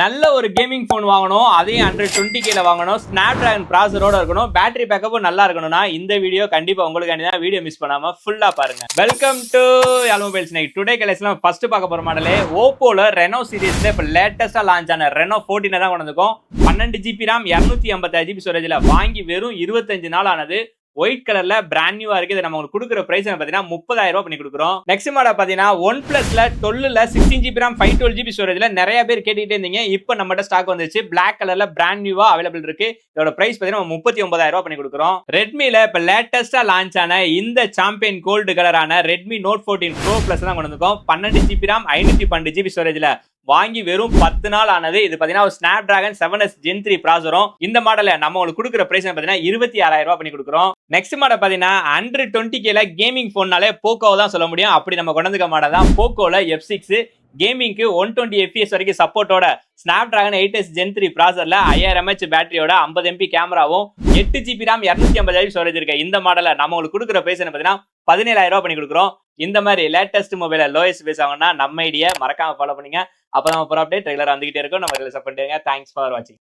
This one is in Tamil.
நல்ல ஒரு கேமிங் போன் வாங்கணும், அதையும் 120K வாங்கணும், ஸ்னாப் டிராகன் ப்ராசரோட இருக்கணும், பேட்டரி பேக்கப்பும் நல்லா இருக்கணும்னா இந்த வீடியோ கண்டிப்பா உங்களுக்கு தான். வீடியோ மிஸ் பண்ணாம ஃபுல்லா பாருங்க. வெல்கம் டு யால் மொபைல்ஸ். டுடே கலெக்ஷன்ல ஃபர்ஸ்ட் பார்க்க போற மாடலே ஓப்போல ரெனோ சீரிஸ்ல இப்ப லேட்டஸ்டா லான்ச் ஆன ரெனோ 14 தான் கொண்டு வந்திருக்கோம். 12GB RAM 256GB ஸ்டோரேஜ்ல வாங்கி வெறும் 25 நாள் ஆனது. ஒயிட் கலர்ல பிராண்ட் நியூவா இருக்கு. இதை நம்ம உங்களுக்கு கொடுக்குற பிரைஸ் பாத்தீங்கன்னா 30,000 ரூபாய் பண்ணி கொடுக்குறோம். நெக்ஸ்ட் மாடல் பாத்தீங்கன்னா ஒன் பிளஸ்ல 12ல 16GB RAM 512GB ஸ்டோரேஜ்ல நிறைய பேர் கேட்டுட்டே இருந்தீங்க. இப்போ நம்மகிட்ட ஸ்டாக் வந்துச்சு. பிளாக் கலர்ல பிராண்ட் நியூவா அவைலபிள் இருக்கு. இதோட பிரைஸ் பாத்தீங்கன்னா 39,000 ரூபாய் பண்ணி கொடுக்குறோம். ரெட்மில இப்ப லேட்டஸ்டா லான்ச் ஆன இந்த சாம்பியன் கோல்டு கலரான ரெட்மி நோட் 14 ப்ரோ பிளஸ் தான் கொண்டு வந்திருக்கோம். 12GB RAM 512GB ஸ்டோரேஜ்ல வாங்கி வெறும் 10 நாள் ஆனது. இது பாத்தீங்கன்னா ஒரு ஸ்னாப் டிராகன் 7S Gen 3 ப்ராசரும். இந்த மாடல நம்ம உங்களுக்கு கொடுக்குற பிரைஸ் பாத்தீங்கன்னா 26,000 ரூபாய் பண்ணி கொடுக்குறோம். நெக்ஸ்ட் மாடல் பாத்தீங்கன்னா 120Kல கேமிங் போன்னாலே போக்கோ தான் சொல்ல முடியும். அப்படி நம்ம கொண்டு வந்த மாடல் தான் போக்கோல F6 கேமிங்க்கு 120 FPS வரைக்கும் சப்போர்ட்டோட ஸ்னாப் டிராகன் 8S Gen 3 ப்ராசர்ல 5000 mAh பேட்டரியோட 50MP கேமராவும் 8GB RAM 250GB ஸ்டோரேஜ் இருக்கு. இந்த மாடல நம்ம உங்களுக்கு கொடுக்குற பிரைஸ் பாத்தீங்கன்னா 17,000 ரூபாய் பண்ணி கொடுக்குறோம். இந்த மாதிரி லேட்டஸ்ட் மொபைல லோயஸ்ட் பிரைஸ் ஆகும்னா நம்ம ஐடியா மறக்காம ஃபாலோ பண்ணுங்க. அப்பதான் நம்ம அப்டேட் ரெகுலரா வந்துகிட்டே இருக்கும். நம்ம சப்போர்ட் பண்ணுங்க. தேங்க்ஸ் ஃபார் வாட்சிங்.